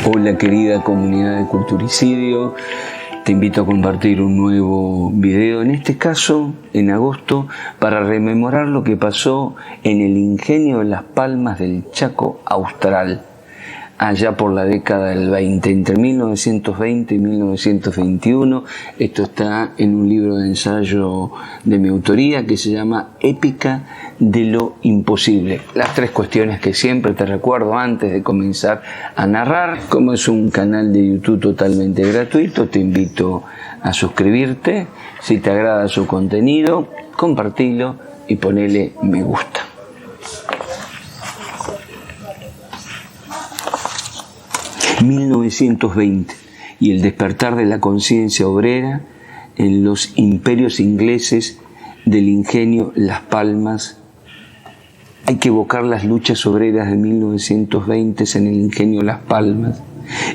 Hola querida comunidad de Culturicidio, te invito a compartir un nuevo video, en este caso en agosto, para rememorar lo que pasó en el ingenio de Las Palmas del Chaco Austral, allá por la década del 20, entre 1920 y 1921. Esto está en un libro de ensayo de mi autoría que se llama Épica de lo Imposible. Las tres cuestiones que siempre te recuerdo antes de comenzar a narrar. Como es un canal de YouTube totalmente gratuito, te invito a suscribirte. Si te agrada su contenido, compartilo y ponele me gusta. ...1920... y el despertar de la conciencia obrera en los imperios ingleses del ingenio Las Palmas. Hay que evocar las luchas obreras de 1920 en el ingenio Las Palmas.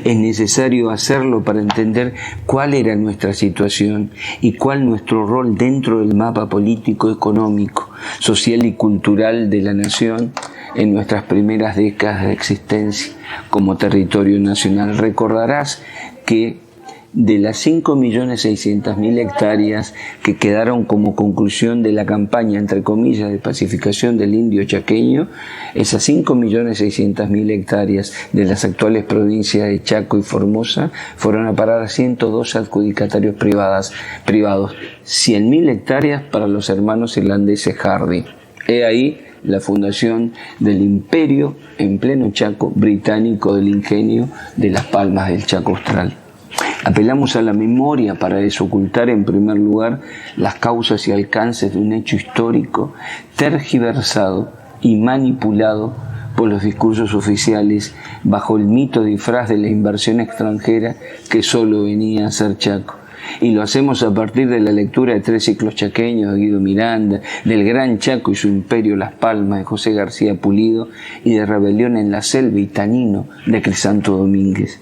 Es necesario hacerlo para entender cuál era nuestra situación y cuál nuestro rol dentro del mapa político, económico, social y cultural de la nación en nuestras primeras décadas de existencia como territorio nacional. Recordarás que de las 5.600.000 hectáreas que quedaron como conclusión de la campaña, entre comillas, de pacificación del indio chaqueño, esas 5.600.000 hectáreas de las actuales provincias de Chaco y Formosa fueron a parar a 102 adjudicatarios privados, 100.000 hectáreas para los hermanos irlandeses Hardy. He ahí la fundación del imperio en pleno Chaco británico del ingenio de Las Palmas del Chaco Austral. Apelamos a la memoria para desocultar en primer lugar las causas y alcances de un hecho histórico tergiversado y manipulado por los discursos oficiales bajo el mito disfraz de la inversión extranjera que solo venía a ser Chaco. Y lo hacemos a partir de la lectura de 3 ciclos chaqueños de Guido Miranda, del Gran Chaco y su imperio Las Palmas de José García Pulido y de Rebelión en la Selva y Tanino de Crisanto Domínguez.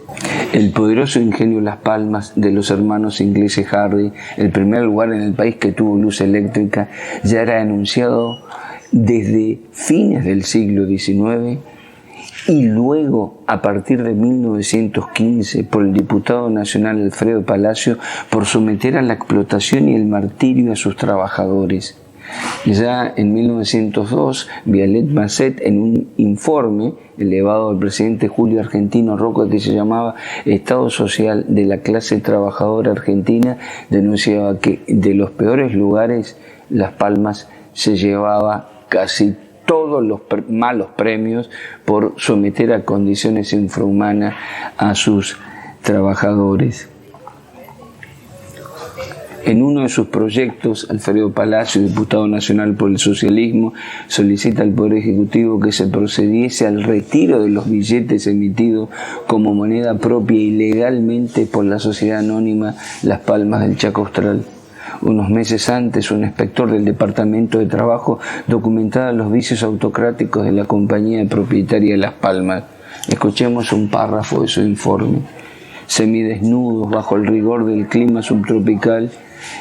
El poderoso ingenio Las Palmas de los hermanos ingleses Hardy, el primer lugar en el país que tuvo luz eléctrica, ya era anunciado desde fines del siglo XIX y luego, a partir de 1915, por el diputado nacional Alfredo Palacio, por someter a la explotación y el martirio a sus trabajadores. Ya en 1902, Vialet Masset, en un informe elevado al presidente Julio Argentino Roca, que se llamaba Estado Social de la Clase Trabajadora Argentina, denunciaba que de los peores lugares, Las Palmas se llevaba casi todos los malos premios por someter a condiciones infrahumanas a sus trabajadores. En uno de sus proyectos, Alfredo Palacio, diputado nacional por el socialismo, solicita al Poder Ejecutivo que se procediese al retiro de los billetes emitidos como moneda propia ilegalmente por la sociedad anónima Las Palmas del Chaco Austral. Unos meses antes, un inspector del Departamento de Trabajo documentaba los vicios autocráticos de la compañía propietaria de Las Palmas. Escuchemos un párrafo de su informe. Semidesnudos bajo el rigor del clima subtropical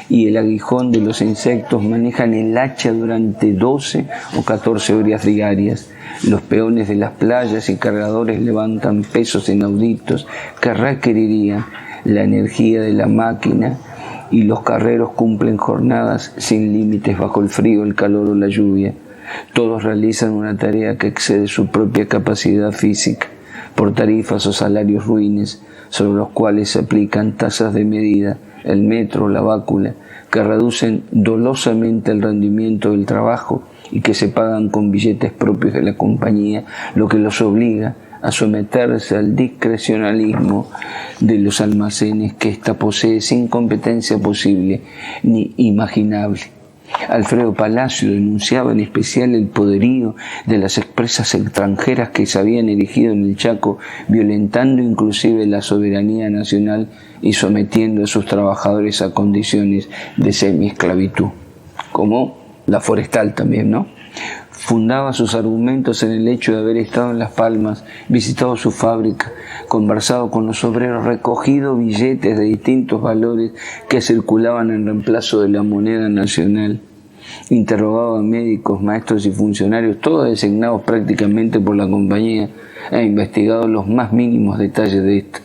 y el aguijón de los insectos, manejan el hacha durante 12 o 14 horas diarias. Los peones de las playas y cargadores levantan pesos inauditos que requerirían la energía de la máquina, y los carreros cumplen jornadas sin límites bajo el frío, el calor o la lluvia. Todos realizan una tarea que excede su propia capacidad física por tarifas o salarios ruines sobre los cuales se aplican tasas de medida, el metro, la bácula, que reducen dolosamente el rendimiento del trabajo y que se pagan con billetes propios de la compañía, lo que los obliga a someterse al discrecionalismo de los almacenes que ésta posee sin competencia posible ni imaginable. Alfredo Palacio denunciaba en especial el poderío de las empresas extranjeras que se habían erigido en el Chaco, violentando inclusive la soberanía nacional y sometiendo a sus trabajadores a condiciones de semiesclavitud, como la forestal también, ¿no? Fundaba sus argumentos en el hecho de haber estado en Las Palmas, visitado su fábrica, conversado con los obreros, recogido billetes de distintos valores que circulaban en reemplazo de la moneda nacional. Interrogaba a médicos, maestros y funcionarios, todos designados prácticamente por la compañía, e investigado los más mínimos detalles de esta.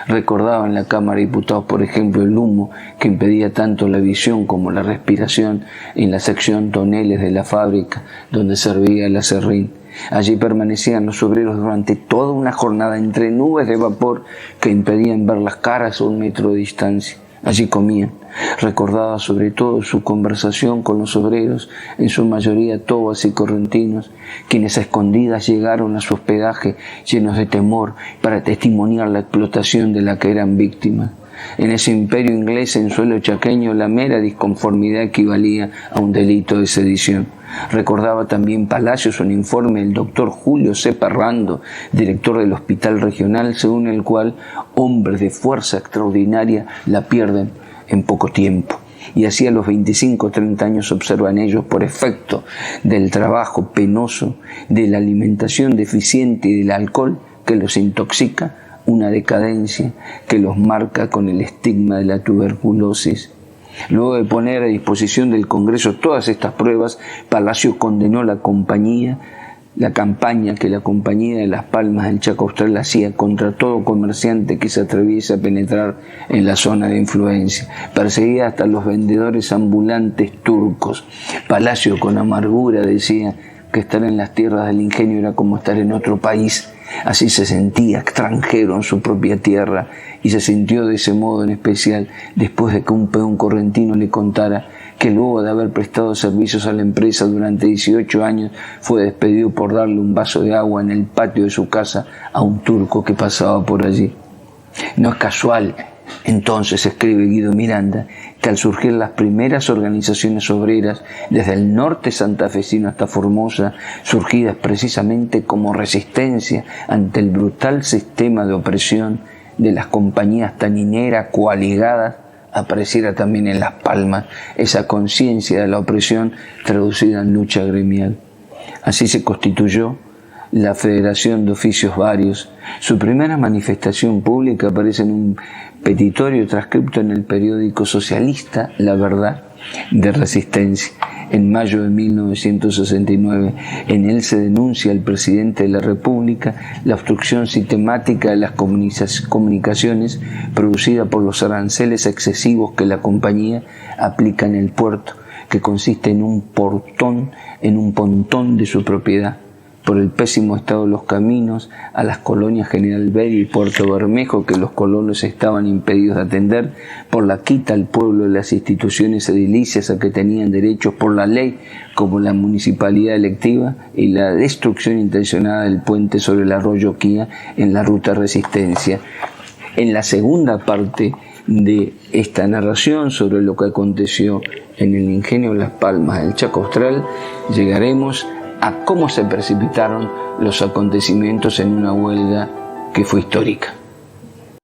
Recordaba en la Cámara de Diputados, por ejemplo, el humo que impedía tanto la visión como la respiración en la sección toneles de la fábrica donde servía el aserrín. Allí permanecían los obreros durante toda una jornada entre nubes de vapor que impedían ver las caras a 1 metro de distancia. Allí comían. Recordaba sobre todo su conversación con los obreros, en su mayoría tobas y correntinos, quienes a escondidas llegaron a su hospedaje llenos de temor para testimoniar la explotación de la que eran víctimas. En ese imperio inglés en suelo chaqueño la mera disconformidad equivalía a un delito de sedición. Recordaba también Palacios un informe del doctor Julio C. Parrando, director del Hospital Regional, según el cual hombres de fuerza extraordinaria la pierden en poco tiempo. Y así a los 25 o 30 años observan ellos, por efecto del trabajo penoso, de la alimentación deficiente y del alcohol que los intoxica, una decadencia que los marca con el estigma de la tuberculosis. Luego de poner a disposición del Congreso todas estas pruebas, Palacio condenó la campaña que la Compañía de Las Palmas del Chaco Austral hacía contra todo comerciante que se atreviese a penetrar en la zona de influencia. Perseguía hasta los vendedores ambulantes turcos. Palacio, con amargura, decía que estar en las tierras del ingenio era como estar en otro país. Así se sentía extranjero en su propia tierra, y se sintió de ese modo en especial después de que un peón correntino le contara que luego de haber prestado servicios a la empresa durante 18 años fue despedido por darle un vaso de agua en el patio de su casa a un turco que pasaba por allí. No es casual, entonces, escribe Guido Miranda, que al surgir las primeras organizaciones obreras, desde el norte santafesino hasta Formosa, surgidas precisamente como resistencia ante el brutal sistema de opresión de las compañías tanineras coaligadas, apareciera también en Las Palmas esa conciencia de la opresión traducida en lucha gremial. Así se constituyó la Federación de Oficios Varios. Su primera manifestación pública aparece en un petitorio transcripto en el periódico socialista La Verdad de Resistencia, en mayo de 1969. En él se denuncia al presidente de la República la obstrucción sistemática de las comunicaciones producida por los aranceles excesivos que la compañía aplica en el puerto, que consiste en un pontón de su propiedad, por el pésimo estado de los caminos a las colonias General Bello y Puerto Bermejo que los colonos estaban impedidos de atender, por la quita al pueblo de las instituciones edilicias a que tenían derechos por la ley, como la municipalidad electiva, y la destrucción intencionada del puente sobre el arroyo Quía en la ruta Resistencia. En la segunda parte de esta narración sobre lo que aconteció en el ingenio Las Palmas del Chaco Austral, llegaremos a cómo se precipitaron los acontecimientos en una huelga que fue histórica.